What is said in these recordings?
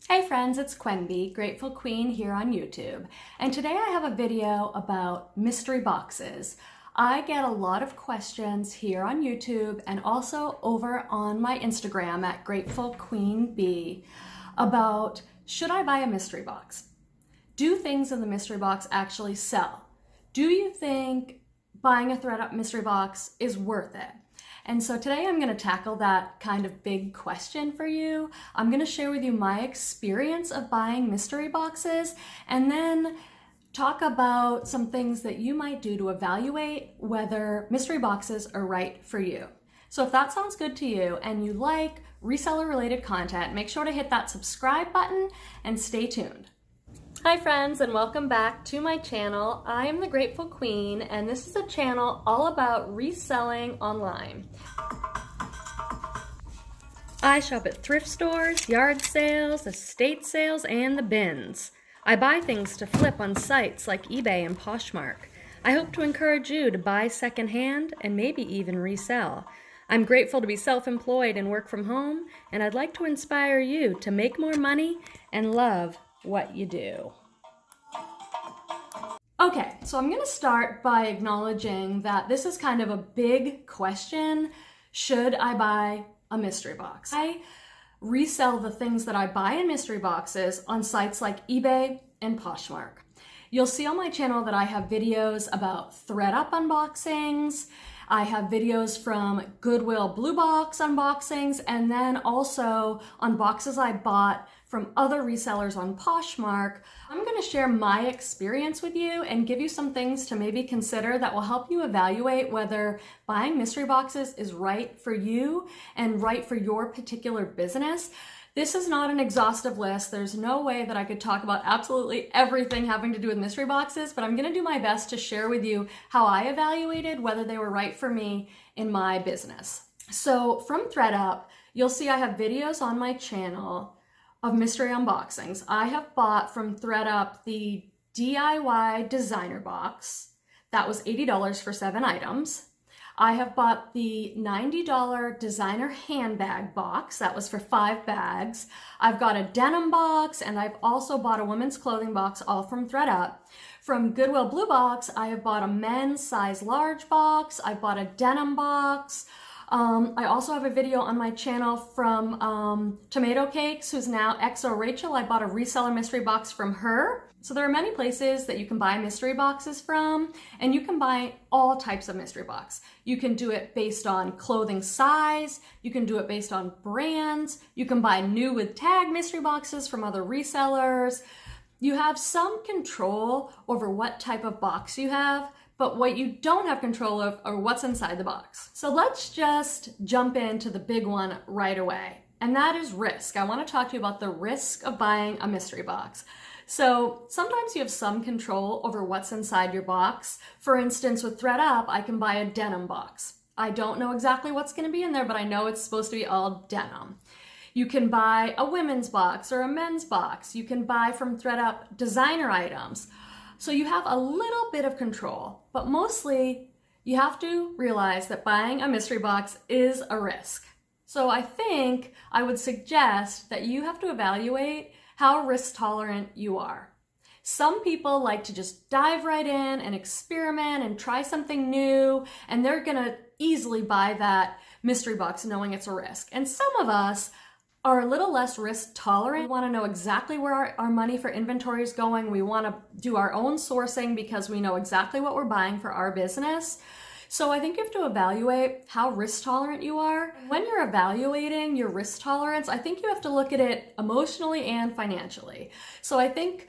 Hey friends, it's Quenby, Grateful Queen here on YouTube. And today I have a video about mystery boxes. I get a lot of questions here on YouTube and also over on my Instagram at Grateful Queen B about, should I buy a mystery box? Do things in the mystery box actually sell? Do you think buying a Thredup mystery box is worth it? And so today I'm going to tackle that kind of big question for you. I'm going to share with you my experience of buying mystery boxes and then talk about some things that you might do to evaluate whether mystery boxes are right for you. So if that sounds good to you and you like reseller related content, make sure to hit that subscribe button and stay tuned. Hi friends, and welcome back to my channel. I am the Grateful Queen, and this is a channel all about reselling online. I shop at thrift stores, yard sales, estate sales, and the bins. I buy things to flip on sites like eBay and Poshmark. I hope to encourage you to buy secondhand and maybe even resell. I'm grateful to be self-employed and work from home, and I'd like to inspire you to make more money and love what you do. Okay, so I'm going to start by acknowledging that this is kind of a big question. Should I buy a mystery box? I resell the things that I buy in mystery boxes on sites like eBay and Poshmark. You'll see on my channel that I have videos about Thredup unboxings. I have videos from Goodwill Blue Box unboxings, and then also on boxes I bought from other resellers on Poshmark. I'm going to share my experience with you and give you some things to maybe consider that will help you evaluate whether buying mystery boxes is right for you and right for your particular business. This is not an exhaustive list. There's no way that I could talk about absolutely everything having to do with mystery boxes, but I'm going to do my best to share with you how I evaluated whether they were right for me in my business. So from Thredup, you'll see I have videos on my channel of mystery unboxings. I have bought from Thredup the DIY designer box. That was $80 for 7 items. I have bought the $90 designer handbag box. That was for 5 bags. I've got a denim box, and I've also bought a women's clothing box, all from Thredup. From Goodwill Blue Box, I have bought a men's size large box. I bought a denim box. I also have a video on my channel from Tomato Cakes, who's now XO Rachel. I bought a reseller mystery box from her. So there are many places that you can buy mystery boxes from, and you can buy all types of mystery box. You can do it based on clothing size. You can do it based on brands. You can buy new with tag mystery boxes from other resellers. You have some control over what type of box you have, but what you don't have control of are what's inside the box. So let's just jump into the big one right away, and that is risk. I want to talk to you about the risk of buying a mystery box. So sometimes you have some control over what's inside your box. For instance, with Thredup, I can buy a denim box. I don't know exactly what's going to be in there, but I know it's supposed to be all denim. You can buy a women's box or a men's box. You can buy from Thredup designer items. So you have a little bit of control, but mostly you have to realize that buying a mystery box is a risk. So I think I would suggest that you have to evaluate how risk tolerant you are. Some people like to just dive right in and experiment and try something new, and they're gonna easily buy that mystery box knowing it's a risk. And some of us are a little less risk tolerant. We want to know exactly where our money for inventory is going. We want to do our own sourcing because we know exactly what we're buying for our business. So I think you have to evaluate how risk tolerant you are. When you're evaluating your risk tolerance, I think you have to look at it emotionally and financially. So I think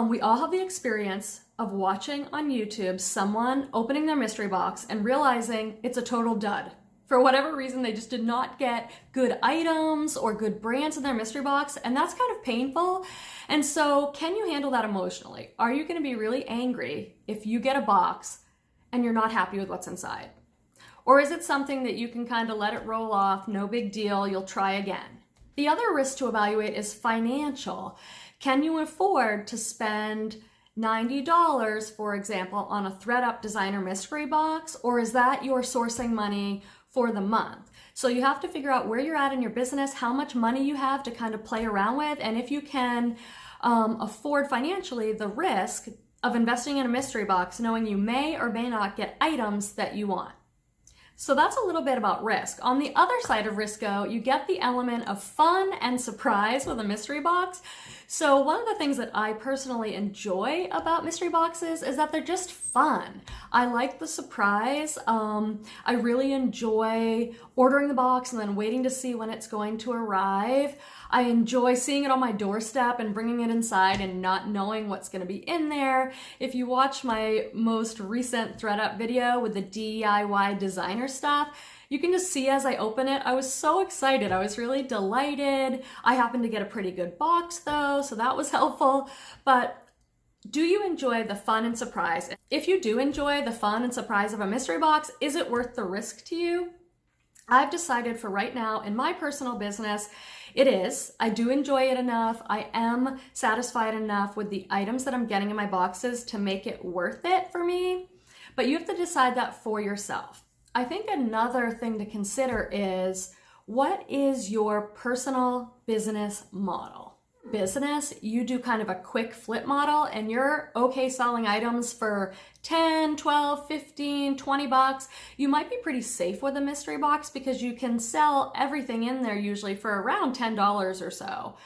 we all have the experience of watching on YouTube someone opening their mystery box and realizing it's a total dud. For whatever reason, they just did not get good items or good brands in their mystery box, and that's kind of painful. And so can you handle that emotionally? Are you going to be really angry if you get a box and you're not happy with what's inside? Or is it something that you can kind of let it roll off, no big deal, you'll try again? The other risk to evaluate is financial. Can you afford to spend $90, for example, on a Thredup designer mystery box, or is that your sourcing money for the month? So you have to figure out where you're at in your business, how much money you have to kind of play around with, and if you can afford financially the risk of investing in a mystery box, knowing you may or may not get items that you want. So that's a little bit about risk. On the other side of risk, you get the element of fun and surprise with a mystery box. So one of the things that I personally enjoy about mystery boxes is that they're just fun. I like the surprise. I really enjoy ordering the box and then waiting to see when it's going to arrive. I enjoy seeing it on my doorstep and bringing it inside and not knowing what's going to be in there. If you watch my most recent Thredup video with the DIY designer stuff, you can just see as I open it, I was so excited. I was really delighted. I happened to get a pretty good box though, so that was helpful. But do you enjoy the fun and surprise? If you do enjoy the fun and surprise of a mystery box, is it worth the risk to you? I've decided for right now in my personal business, it is. I do enjoy it enough. I am satisfied enough with the items that I'm getting in my boxes to make it worth it for me. But you have to decide that for yourself. I think another thing to consider is, what is your personal business model? Business, you do kind of a quick flip model and you're okay selling items for 10, 12, 15, 20 bucks. You might be pretty safe with a mystery box because you can sell everything in there usually for around $10 or so.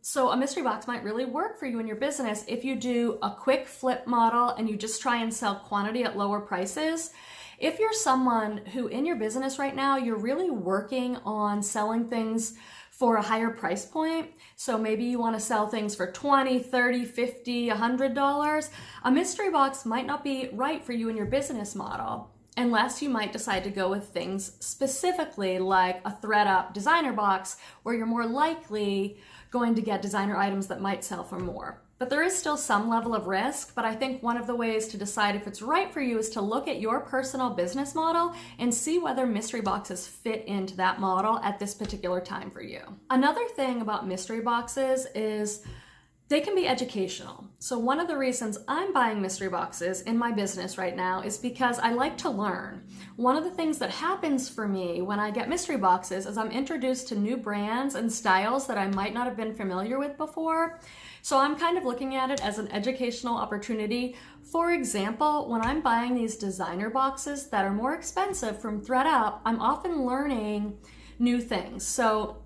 So a mystery box might really work for you in your business if you do a quick flip model and you just try and sell quantity at lower prices. If you're someone who in your business right now, you're really working on selling things for a higher price point, so maybe you want to sell things for $20, $30, $50, $100, a mystery box might not be right for you in your business model, unless you might decide to go with things specifically like a Thredup designer box, where you're more likely going to get designer items that might sell for more. But there is still some level of risk, but I think one of the ways to decide if it's right for you is to look at your personal business model and see whether mystery boxes fit into that model at this particular time for you. Another thing about mystery boxes is they can be educational. So one of the reasons I'm buying mystery boxes in my business right now is because I like to learn. One of the things that happens for me when I get mystery boxes is I'm introduced to new brands and styles that I might not have been familiar with before. So I'm kind of looking at it as an educational opportunity. For example, when I'm buying these designer boxes that are more expensive from Thredup, I'm often learning new things. So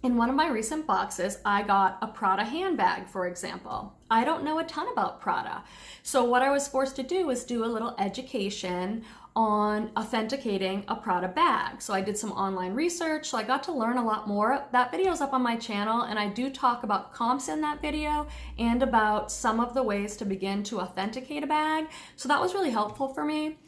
in one of my recent boxes, I got a Prada handbag, for example. I don't know a ton about Prada. So what I was forced to do was do a little education on authenticating a Prada bag. So I did some online research, so I got to learn a lot more. That video is up on my channel, and I do talk about comps in that video and about some of the ways to begin to authenticate a bag. So that was really helpful for me.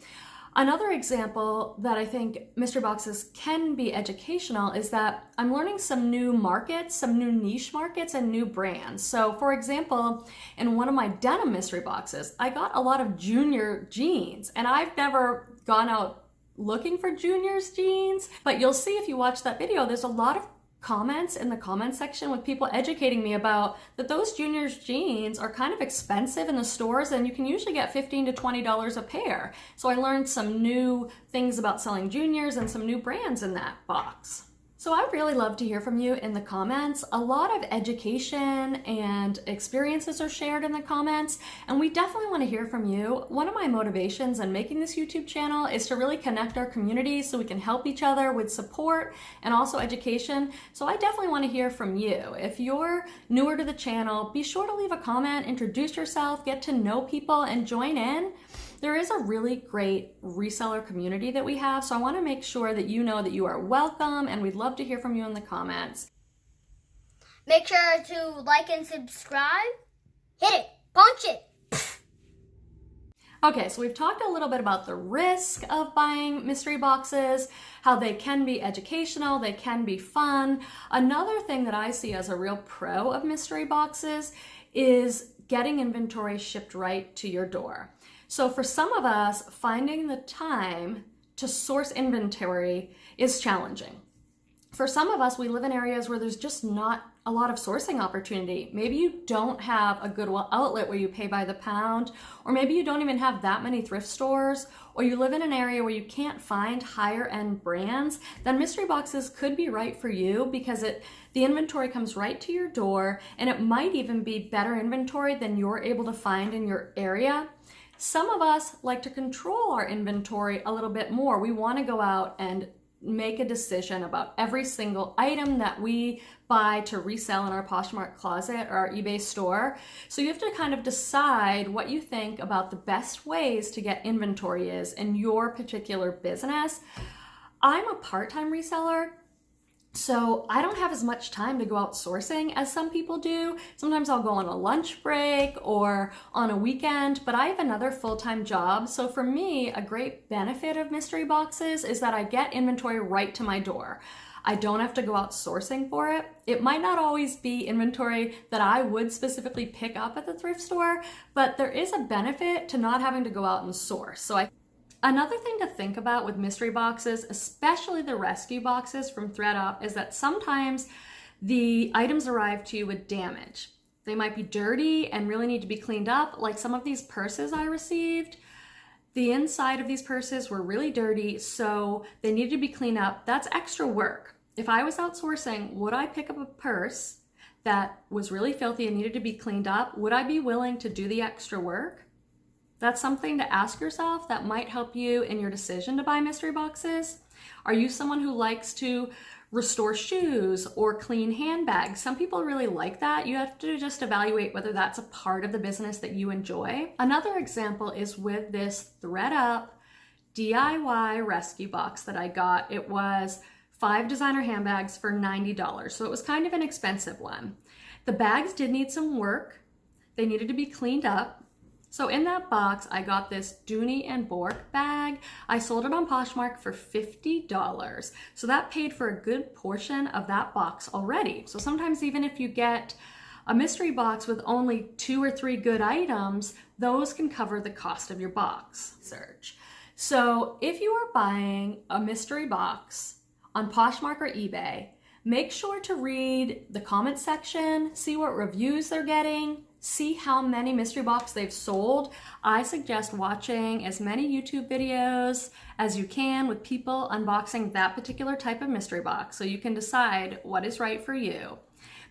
Another example that I think mystery boxes can be educational is that I'm learning some new markets, some new niche markets and new brands. So for example, in one of my denim mystery boxes, I got a lot of junior jeans, and I've never gone out looking for juniors jeans, but you'll see if you watch that video, there's a lot of comments in the comment section with people educating me about that those juniors jeans are kind of expensive in the stores, and you can usually get $15 to $20 a pair. So I learned some new things about selling juniors and some new brands in that box. So I'd really love to hear from you in the comments. A lot of education and experiences are shared in the comments, and we definitely want to hear from you. One of my motivations in making this YouTube channel is to really connect our community so we can help each other with support and also education. So I definitely want to hear from you. If you're newer to the channel, be sure to leave a comment, introduce yourself, get to know people, and join in. There is a really great reseller community that we have, so I want to make sure that you know that you are welcome, and we'd love to hear from you in the comments. Make sure to like and subscribe. Hit it, punch it. Okay, so we've talked a little bit about the risk of buying mystery boxes, how they can be educational, they can be fun. Another thing that I see as a real pro of mystery boxes is getting inventory shipped right to your door. So for some of us, finding the time to source inventory is challenging. For some of us, we live in areas where there's just not a lot of sourcing opportunity. Maybe you don't have a Goodwill Outlet where you pay by the pound, or maybe you don't even have that many thrift stores, or you live in an area where you can't find higher end brands. Then mystery boxes could be right for you because the inventory comes right to your door, and it might even be better inventory than you're able to find in your area. Some of us like to control our inventory a little bit more. We want to go out and make a decision about every single item that we buy to resell in our Poshmark closet or our eBay store. So you have to kind of decide what you think about the best ways to get inventory is in your particular business. I'm a part-time reseller, so I don't have as much time to go out sourcing as some people do. Sometimes I'll go on a lunch break or on a weekend, but I have another full-time job. So for me, a great benefit of mystery boxes is that I get inventory right to my door. I don't have to go out sourcing for it. It might not always be inventory that I would specifically pick up at the thrift store, but there is a benefit to not having to go out and source. Another thing to think about with mystery boxes, especially the rescue boxes from Thredup, is that sometimes the items arrive to you with damage. They might be dirty and really need to be cleaned up, like some of these purses I received. The inside of these purses were really dirty, so they needed to be cleaned up. That's extra work. If I was outsourcing, would I pick up a purse that was really filthy and needed to be cleaned up? Would I be willing to do the extra work? That's something to ask yourself that might help you in your decision to buy mystery boxes. Are you someone who likes to restore shoes or clean handbags? Some people really like that. You have to just evaluate whether that's a part of the business that you enjoy. Another example is with this Thredup DIY rescue box that I got. It was 5 designer handbags for $90, so it was kind of an expensive one. The bags did need some work. They needed to be cleaned up. So in that box, I got this Dooney and Bourke bag. I sold it on Poshmark for $50. So that paid for a good portion of that box already. So sometimes even if you get a mystery box with only 2 or 3 good items, those can cover the cost of your box search. So if you are buying a mystery box on Poshmark or eBay, make sure to read the comment section, see what reviews they're getting, see how many mystery boxes they've sold. I suggest watching as many YouTube videos as you can with people unboxing that particular type of mystery box so you can decide what is right for you.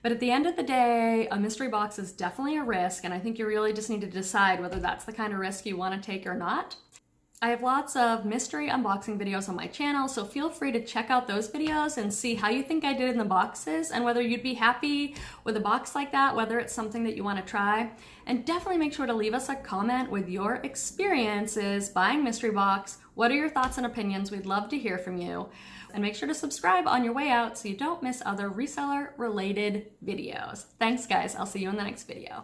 But at the end of the day, a mystery box is definitely a risk, and I think you really just need to decide whether that's the kind of risk you want to take or not. I have lots of mystery unboxing videos on my channel, so feel free to check out those videos and see how you think I did in the boxes and whether you'd be happy with a box like that, whether it's something that you want to try. And definitely make sure to leave us a comment with your experiences buying mystery box. What are your thoughts and opinions? We'd love to hear from you. And make sure to subscribe on your way out so you don't miss other reseller related videos. Thanks guys, I'll see you in the next video.